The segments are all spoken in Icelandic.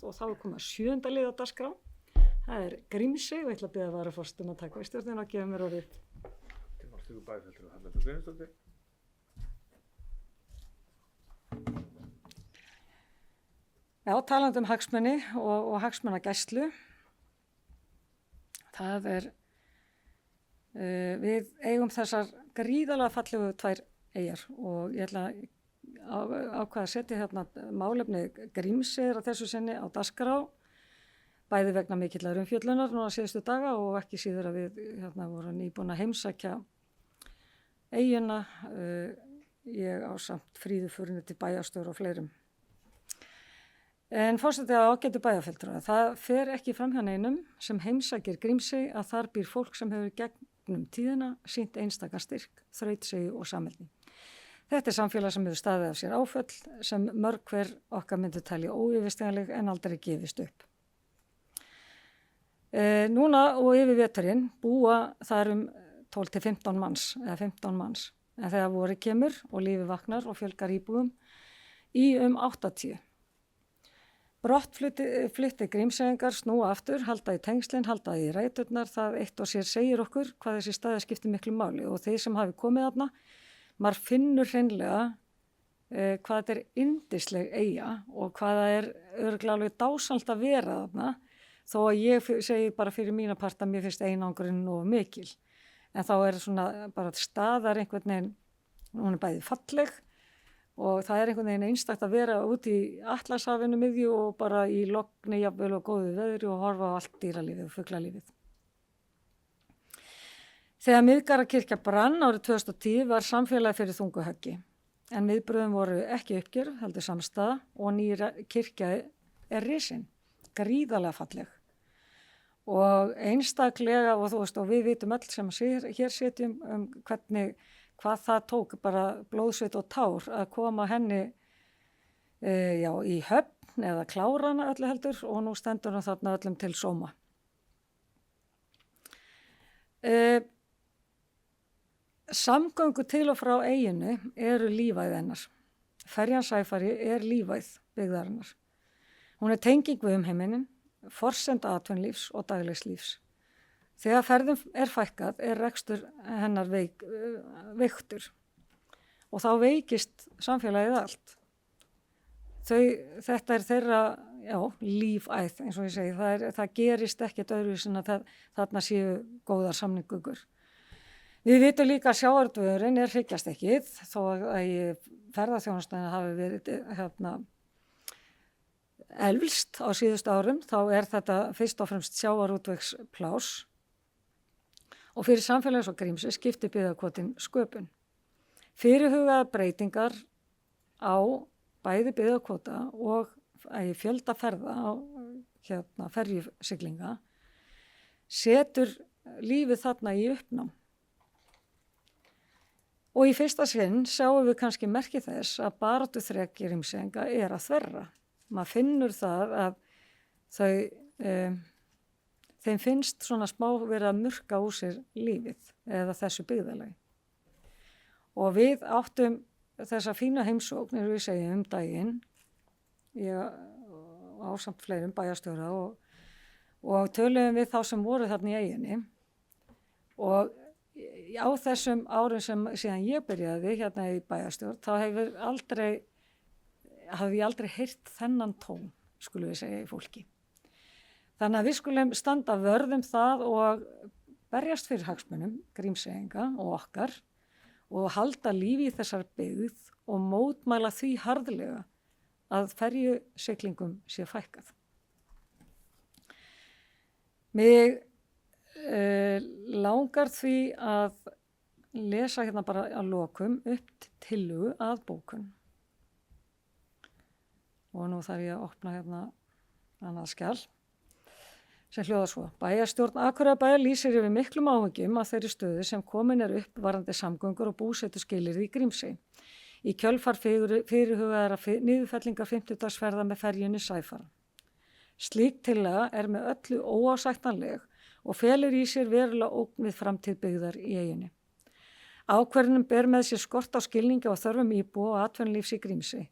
og þá er komið að 7. lið á dagskrá. Það er Grímsey og ég ætla að biðja varaforseta að taka við stjórnina og gefa mér orðið. Tilmálstjóri bæjarfulltrúi Hafnhildur Guðjónsdóttir. Já, talandi hagsmuni og hagsmunagæslu. Það er, við eigum þessar gríðarlega fallegu 2 eyjar og ég ætla að ákveða að setja hérna málefni Grímseyjar á þessu sinni á dagskrá, bæði vegna mikillar umfjöllunar núna síðustu daga og ekki síður að við hérna vorum nýbúin að heimsækja eyjuna, ég ásamt Fríðu Furinni til bæjarstjóra og fleirum. En forseti að ágætu bæjarfulltrúa, það fer ekki fram hjá neinum sem heimsækir Grímsey að þar býr fólk sem hefur gegnum tíðina sýnt einstaka styrk, þrautseigju og samheldni. Þetta er samfélag sem hefur staðið af sér áföll sem mörg hver okkar myndi talja óyfirstiganleg en aldrei gefist upp. Núna og yfir veturinn búa þar 12 til 15 manns, eða 15 manns. En þegar vorið kemur og lífið vaknar og fjölgar íbúum í 80. Brottflutti Grímseyingar snúa aftur, halda í tengslin, halda í ræturnar, það eitt og sér segir okkur hvað þessi staði skiptir miklu máli og þeir sem hafi komið þarna, maður finnur hreinlega hvað þetta er yndisleg eyja og hvað það er örugglega alveg dásamlegt að vera þarna, þó að ég segi bara fyrir mína part að mér finnst einangrun og mikil. En þá er svona bara staðar einhvern veginn, hún er bæði falleg, og það er einhvern veginn einstakt að vera út í Atlantshafinu miðju og bara í logni jafnvel og góðu veðri og horfa á allt dýralífið og fuglalífið. Þegar Miðgarðakirkja brann árið 2010 var samfélagi fyrir þungu höggi, en viðbrögðin voru ekki uppgjörð, heldur samstaða og ný kirkja er risin, gríðarlega falleg. Og einstaklega, og þú veist, og við vitum öll sem hér sitjum hvað það tók, bara blóðsveit og tár að koma henni í höfn eða klárana öllu heldur og nú stendur hann þarna öllum til sóma. Samgöngu til og frá eyjunni eru lífæð hennar. Ferjan Sæfari er lífæð byggðarinnar. Hún er tenging við umheiminin, forsenda atvinnulífs og daglegs lífs. Þegar ferðum er fækkað er rekstur hennar veiktur og þá veikist samfélagið allt. Þetta er þeirra lífæð, eins og ég segi, það gerist ekkert öðruvísi en að þarna séu góðar samningur. Við vitum líka að sjávarútvegurinn er hryggjastykkið þó að ferðaþjónustan hafi verið elst á síðustu árum, þá er þetta fyrst og fremst sjávarútvegsplás. Og fyrir samfélags og Grímsey skipti byggðakvótinn sköpun. Fyrirhugaðar breytingar á bæði byggðakvóta og fjölda ferða á ferjusiglinga setur lífið þarna í uppnám. Og í fyrsta sinn sjáum við kannski merki þess að baráttuþrek Grímseyinga er að þverra. Maður finnur það að þeim finnst svona smá verið að murka úr sér lífið eða þessu byggðalagi. Og við áttum þessa fína heimsókn, eins og við segjum daginn, ég ásamt fleirum bæjarstjóra og töluðum við þá sem voru þarna í eyjunni. Og á þessum árum sem síðan ég byrjaði hérna í bæjarstjórn, þá hafði ég aldrei heyrt þennan tón, skulum við segja, í fólki. Þannig að við skulum standa vörð það og berjast fyrir hagsmunum Grímseyinga og okkar og halda lífi í þessar byggð og mótmæla því harðlega að ferjusiglingum sé fækkað. Mig langar því að lesa hérna bara að lokum upp tillögu að bókun. Og nú þarf ég að opna hérna annað skjal sem hljóðar svo. Bæjarstjórn Akureyrarbæjar lýsir yfir miklum áhyggjum af þeirri stöðu sem komin er upp varðandi samgöngur og búsetuskilyrði í Grímsey. Í kjölfar fyrirhugaðra niðurfellingar 50-dagsferða með ferjunni Sæfara. Slík tillaga er með öllu óásættanleg og felur í sér verulega ógn við framtíð byggðar í eyjunni. Ákvörðunum ber með sér skort á skilningi og þörfum íbúa og atvinnulífs í Grímsey.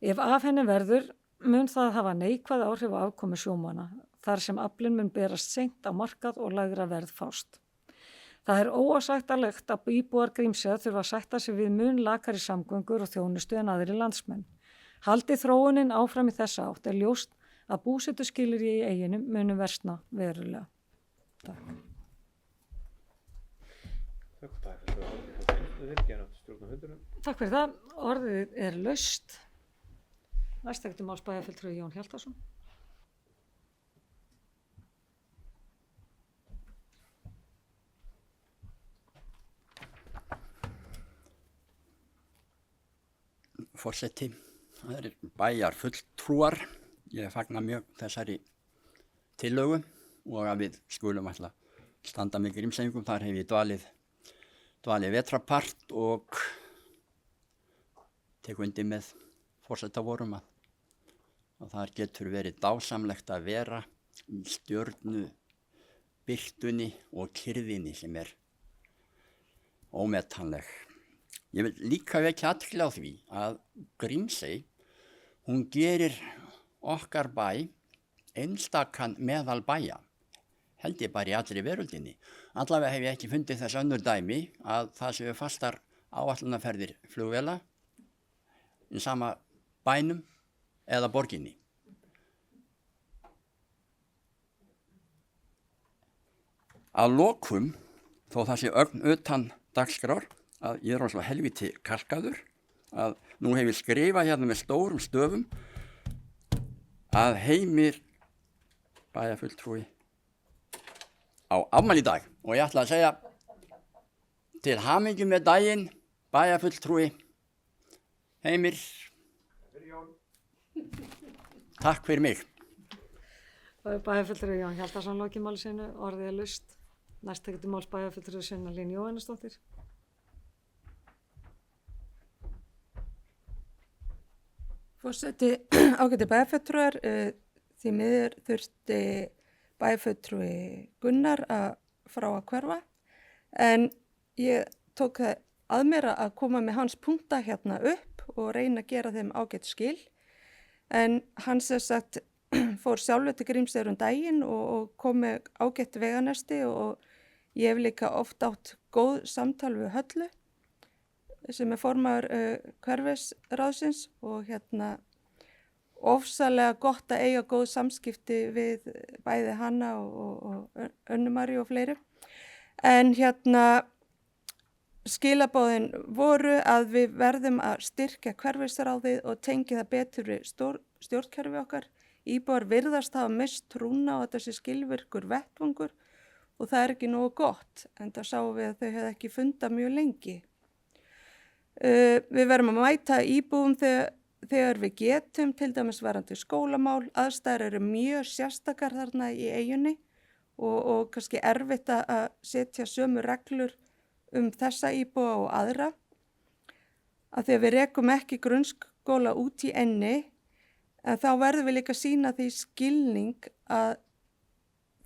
Ef af henni verður mun það hafa neikvæð áhrif á afkomu sjómanna, þar sem aflinn mun berast seint á markað og lægra verð fást. Það er óásættanlegt að íbúar Grímseyjar þurfa að sætta sig við mun lakari samgöngur og þjónustu en aðrir landsmenn. Haldi þróunin áfram í þessa átt er ljóst að búsetuskilyrði í eyjunum munu versna verulega. Takk. Takk bæjarfulltrúi Árni Þór Grímsdóttir, gerandi stjórn á fundinum. Takk fyrir það. Orðið er laust. Næst máls bæjarfulltrúi Jón Hjaltason. Forseti, það er bæjarfulltrúar. Ég fagna mjög þessari tillögu og að við skulum alltaf standa með Grímseyingum. Þar hef ég dvalið vetrapart og tek undir með forsetavorum að þar getur verið dásamlegt að vera í stjörnu birtunni og kyrrðinni sem er ómetanleg. Ég vil líka vekja athygli á því að Grímsey, hún gerir okkar bæ einstakan meðal bæja, held ég bara í allri veröldinni. Allavega hef ég ekki fundið þess önnur dæmi að það séu fastar áætlunarferðir flugvéla í sama bænum eða borginni. Að lokum, þó það sé ögn utan dagskrár, að ég er svo helviti kalkaður að nú hef ég skrifað hérna með stórum stöfum að Heimir bæjarfulltrúi á afmæli í dag og ég ætla að segja til hamingju með daginn bæjarfulltrúi Heimir. Takk fyrir mig. Bæjarfulltrúi Jón Hjaltason lokið máli sinu, orðið er laust. Næst máls bæjarfulltrúi Sunnalín Jóhannesdóttir. Forseti, ágæti bæjarfulltrúar, því miður þurfti bæjarfulltrúi Gunnar frá að hverfa, en ég tók það að mér að koma með hans punkta hérna upp og reyna að gera þeim ágætt skil, en hann sem sagt fór sjálfur til Grímseyjar daginn og kom með ágætt veganesti og ég hef líka oft átt góð samtal við Höllu, sem er formaður hverfisráðsins og hérna ofsalega gott að eiga góð samskipti við bæði hana og Önnu Maríu og fleiri. En hérna skilaboðin voru að við verðum að styrkja hverfisráðið og tengja það betur við stjórnkerfi okkar. Íbúar virðast hafa misst trúna á þessi skilvirkur vettvangur og það er ekki nógu gott, en það sáum við að þau hefði ekki fundað mjög lengi. Við verðum að mæta íbúum þegar við getum, til dæmis varðandi skólamál, aðstæður eru mjög sérstakar þarna í eyjunni og kannski erfitt að setja sömu reglur þessa íbúa og aðra. Að því að við rekum ekki grunnskóla út í enni, en þá verðum við líka að sýna því skilning að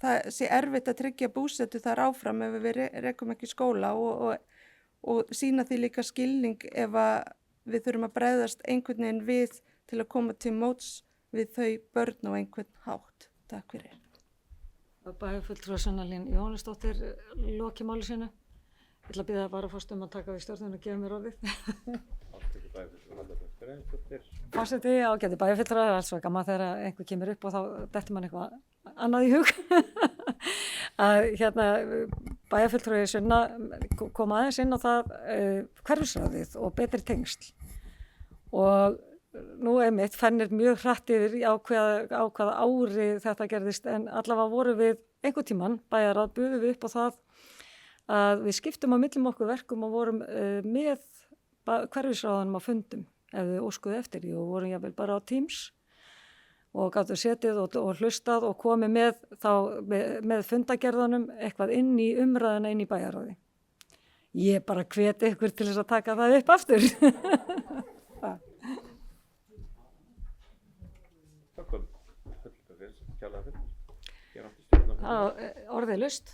það sé erfitt að tryggja búsetu þar áfram ef við rekum ekki skóla og sýna því líka skilning ef við þurfum að bregðast einhvern veginn við til að koma til móts við þau börn og einhvern hátt. Takk fyrir. Bæjarfulltrúi Sunnalín Jóhannesdóttir lokið máli sinu. Ég ætla að biðja varaforstum að taka við stjórnina og gefa mér orðið. Aftekið bæjarfulltrúi Halla Björk Greinisdóttir. Forseti, ágæti bæjarfulltrúi, það er svo gaman þegar einhver kemur upp og þá dettur mann eitthvað annað í hug. Að hérna bæjarfulltrúi Sunna kom aðeins inn á það hverfisráðið og betri tengsl. Og nú einmitt fennir mjög hratt yfir á hvaða ári þetta gerðist, en allavega voru við einhvern tímann bæjarráð buðum við upp á það að við skiptum á millum okkur verkum og vorum með hverfisráðunum á fundum ef við óskuðu eftir því og vorum jafnvel bara á Teams og gátum setið og hlustað og komið með fundagerðunum eitthvað inn í umræðuna inn í bæjarráði. Ég bara hveti ykkur til þess að taka það upp aftur. Takk. Kjærlega fyrir. Gerandi stjórn á fundinum. Orðið laust.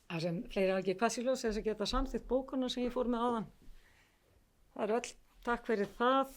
Það sem fleiri hafa ekki passíljós þess að geta samþykkt bókuna sem ég fór með áðan. Það eru öll. Takk fyrir það.